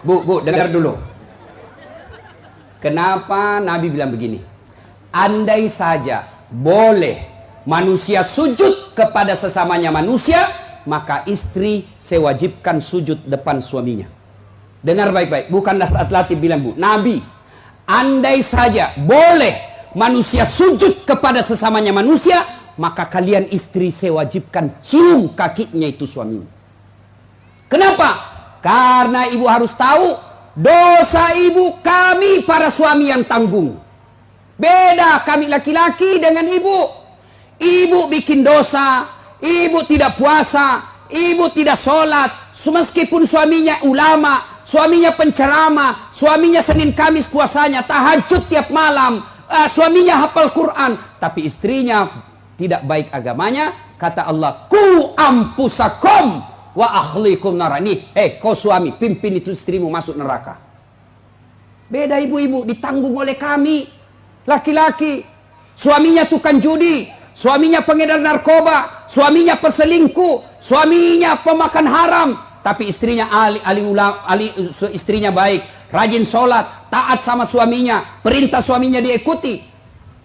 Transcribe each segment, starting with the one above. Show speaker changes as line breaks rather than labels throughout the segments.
Bu, dengar dulu. Kenapa Nabi bilang begini? Andai saja boleh manusia sujud kepada sesamanya manusia, maka istri sewajibkan sujud depan suaminya. Dengar baik-baik, bukan Nas'at Latif bilang, Bu. Nabi, andai saja boleh manusia sujud kepada sesamanya manusia, maka kalian istri sewajibkan cium kakinya itu suaminya. Kenapa? Karena ibu harus tahu, dosa ibu kami para suami yang tanggung. Beda kami laki-laki dengan ibu. Ibu bikin dosa, ibu tidak puasa, ibu tidak sholat, meskipun suaminya ulama, suaminya penceramah, suaminya Senin Kamis puasanya, tahajud tiap malam, suaminya hafal Quran, tapi istrinya tidak baik agamanya. Kata Allah, ku ampusakum wa akhlikum narani. Kau suami, pimpin itu istrimu masuk neraka. Beda ibu-ibu, ditanggung oleh kami laki-laki. Suaminya tukang judi, suaminya pengedar narkoba, suaminya peselingkuh, suaminya pemakan haram, tapi istrinya istrinya baik, rajin sholat, taat sama suaminya, perintah suaminya diikuti.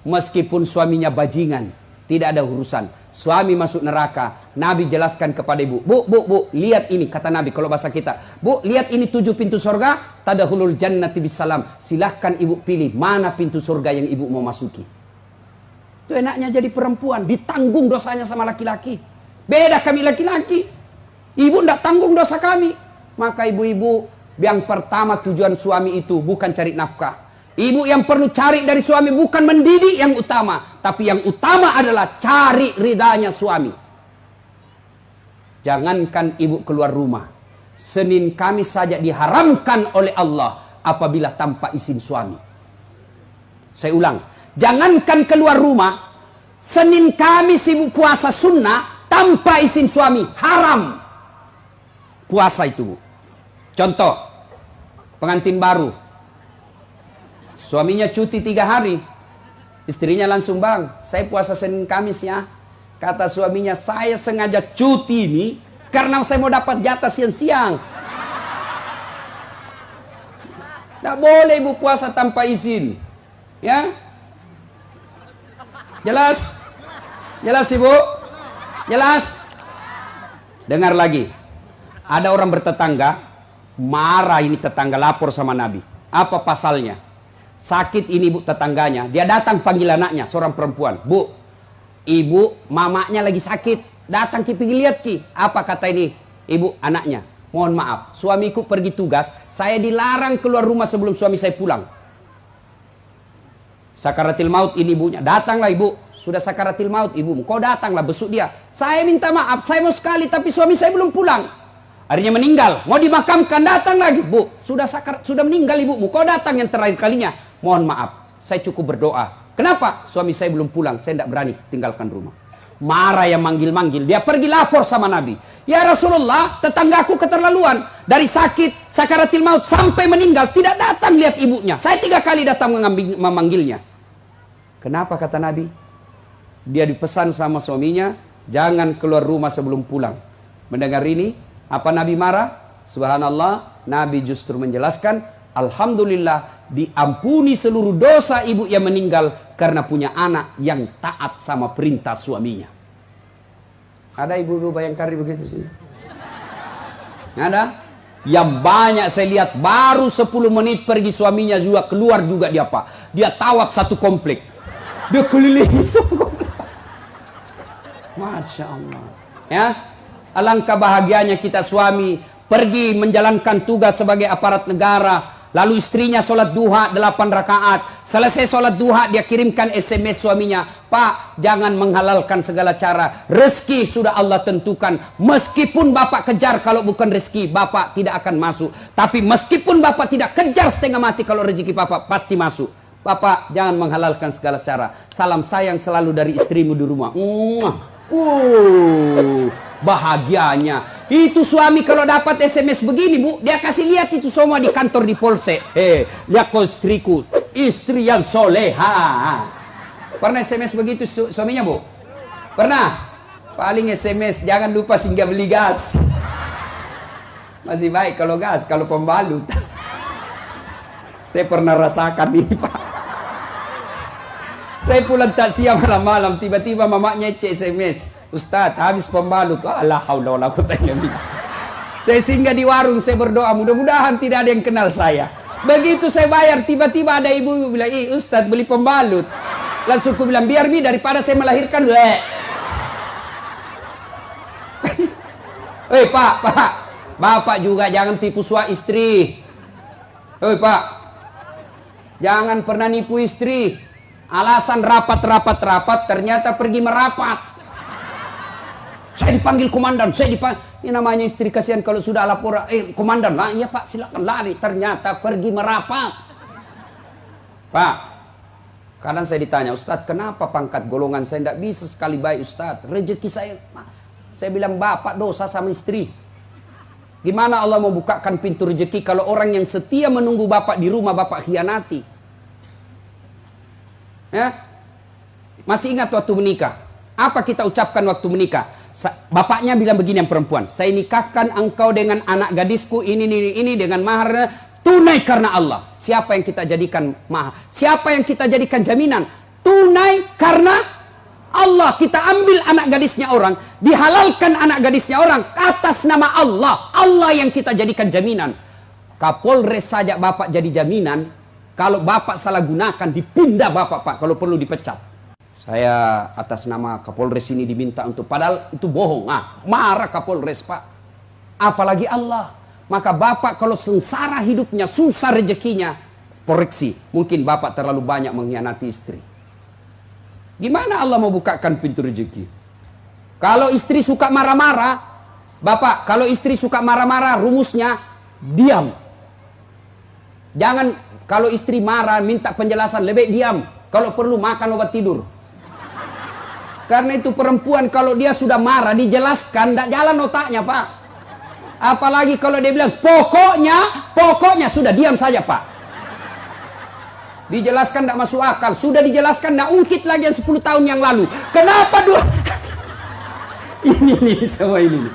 Meskipun suaminya bajingan, tidak ada urusan. Suami masuk neraka. Nabi jelaskan kepada ibu, Bu, lihat ini, kata Nabi kalau bahasa kita, Bu, lihat ini 7 pintu surga, tadkhulul jannati bisalam. Silahkan ibu pilih mana pintu surga yang ibu mau masuki. Itu enaknya jadi perempuan, ditanggung dosanya sama laki-laki. Beda kami laki-laki, ibu tidak tanggung dosa kami. Maka ibu-ibu, yang pertama tujuan suami itu bukan cari nafkah. Ibu yang perlu cari dari suami bukan mendidik yang utama, tapi yang utama adalah cari ridhanya suami. Jangankan ibu keluar rumah, Senin Kamis saja diharamkan oleh Allah apabila tanpa izin suami. Saya ulang, jangankan keluar rumah, Senin Kamis ibu puasa sunnah tanpa izin suami, haram puasa itu, Bu. Contoh, pengantin baru, suaminya cuti 3 hari, istrinya langsung, Bang, saya puasa Senin Kamis ya. Kata suaminya, saya sengaja cuti ini karena saya mau dapat jatah siang-siang. Tidak boleh ibu puasa tanpa izin, ya. Jelas? Jelas ibu? Jelas? Dengar lagi. Ada orang bertetangga, marah ini tetangga, lapor sama Nabi. Apa pasalnya? Sakit ini bu tetangganya, dia datang panggil anaknya, seorang perempuan. Bu, ibu mamanya lagi sakit, datang ki pergi lihat ki. Apa kata ini ibu anaknya? Mohon maaf, suamiku pergi tugas, saya dilarang keluar rumah sebelum suami saya pulang. Sakaratil maut ini ibunya, datanglah ibu, sudah sakaratil maut ibumu, kau datanglah besuk dia. Saya minta maaf, saya mau sekali tapi suami saya belum pulang. Akhirnya meninggal, mau dimakamkan, datang lagi. Bu, sudah meninggal ibumu, kau datang yang terakhir kalinya. Mohon maaf, saya cukup berdoa. Kenapa? Suami saya belum pulang, saya tidak berani tinggalkan rumah. Marah yang manggil-manggil, dia pergi lapor sama Nabi. Ya Rasulullah, tetanggaku keterlaluan. Dari sakit, sakaratil maut, sampai meninggal, tidak datang lihat ibunya. Saya 3 kali datang memanggilnya. Kenapa kata Nabi? Dia dipesan sama suaminya, jangan keluar rumah sebelum pulang. Mendengar ini, apa Nabi marah? Subhanallah, Nabi justru menjelaskan, alhamdulillah diampuni seluruh dosa ibu yang meninggal karena punya anak yang taat sama perintah suaminya. Ada ibu-ibu Bayangkari begitu sih? Ada? Yang banyak saya lihat baru 10 menit pergi suaminya juga keluar juga dia Pak. Dia tawaf satu komplek. Dia kelilingi semua komplek. Masya Allah. Ya, alangkah bahagianya kita suami pergi menjalankan tugas sebagai aparat negara. Lalu istrinya sholat duha 8 rakaat. Selesai sholat duha dia kirimkan SMS suaminya. Pak, jangan menghalalkan segala cara. Rezeki sudah Allah tentukan. Meskipun bapak kejar kalau bukan rezeki, bapak tidak akan masuk. Tapi meskipun bapak tidak kejar setengah mati, kalau rezeki bapak pasti masuk. Bapak jangan menghalalkan segala cara. Salam sayang selalu dari istrimu di rumah. Bahagianya. Itu suami kalau dapat SMS begini bu, dia kasih lihat itu semua di kantor di polsek. Lihat kau istriku, istri yang soleha. Pernah SMS begitu suaminya bu? Pernah? Paling SMS jangan lupa singgah beli gas. Masih baik kalau gas, kalau pembalut. Saya pernah rasakan ini, Pak. Saya pulang takziah malam-malam, tiba-tiba mamanya cek SMS, Ustadz, habis pembalut. La haula wala quwata illa billah. Saya singgah di warung, saya berdoa, mudah-mudahan tidak ada yang kenal saya. Begitu saya bayar, tiba-tiba ada ibu-ibu bilang, Ustadz beli pembalut. Langsung aku bilang, biar mi daripada saya melahirkan. Pak, Bapak juga jangan tipu suami istri. Pak, jangan pernah nipu istri. Alasan rapat, ternyata pergi merapat. Saya dipanggil komandan, ini namanya istri kasihan kalau sudah lapor, komandan, iya Pak silakan lari, ternyata pergi merapat. Pak, kadang saya ditanya, Ustadz kenapa pangkat golongan saya tidak bisa sekali baik Ustadz, rezeki saya bilang Bapak dosa sama istri. Gimana Allah mau bukakan pintu rezeki kalau orang yang setia menunggu Bapak di rumah Bapak khianati? Ya? Masih ingat waktu menikah? Apa kita ucapkan waktu menikah? Bapaknya bilang begini yang perempuan, saya nikahkan engkau dengan anak gadisku ini dengan mahar tunai karena Allah. Siapa yang kita jadikan mahar? Siapa yang kita jadikan jaminan? Tunai karena Allah. Kita ambil anak gadisnya orang, dihalalkan anak gadisnya orang atas nama Allah. Allah yang kita jadikan jaminan. Kapolres saja Bapak jadi jaminan. Kalau Bapak salah gunakan, dipindah Bapak, Pak. Kalau perlu dipecat. Saya atas nama Kapolres ini diminta untuk, padahal itu bohong. Marah Kapolres, Pak. Apalagi Allah. Maka Bapak kalau sengsara hidupnya, susah rezekinya, koreksi. Mungkin Bapak terlalu banyak mengkhianati istri. Gimana Allah mau bukakan pintu rezeki? Kalau istri suka marah-marah, Bapak, kalau istri suka marah-marah, rumusnya diam. Jangan, kalau istri marah, minta penjelasan, lebih diam. Kalau perlu makan obat tidur. Karena itu perempuan kalau dia sudah marah, dijelaskan, tidak jalan otaknya, Pak. Apalagi kalau dia bilang, pokoknya, sudah diam saja, Pak. Dijelaskan tidak masuk akal. Sudah dijelaskan tidak ungkit lagi yang 10 tahun yang lalu. Kenapa ini semua ini.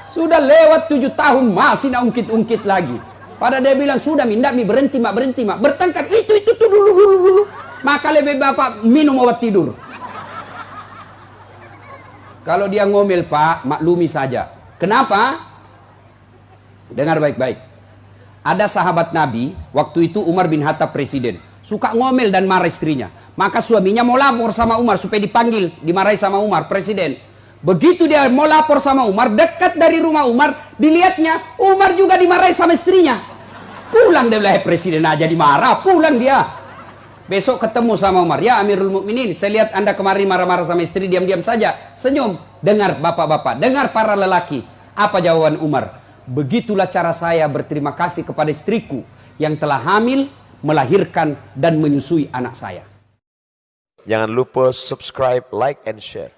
Sudah lewat 7 tahun masih tidak ungkit-ungkit lagi. Pada dia bilang sudah minda berhenti mak bertengkar itu dulu. Maka lebih Bapak minum obat tidur. Kalau dia ngomel Pak, maklumi saja. Kenapa? Dengar baik-baik. Ada sahabat Nabi, waktu itu Umar bin Khattab presiden, suka ngomel dan marah istrinya. Maka suaminya mau lapor sama Umar supaya dipanggil, dimarahi sama Umar presiden. Begitu dia mau lapor sama Umar, dekat dari rumah Umar, dilihatnya Umar juga dimarahi sama istrinya. Pulang dia bilang, presiden aja dimarah, pulang dia. Besok ketemu sama Umar, ya Amirul Mukminin, saya lihat Anda kemarin marah-marah sama istri, diam-diam saja, senyum. Dengar bapak-bapak, dengar para lelaki. Apa jawaban Umar? Begitulah cara saya berterima kasih kepada istriku yang telah hamil, melahirkan, dan menyusui anak saya.
Jangan lupa subscribe, like, and share.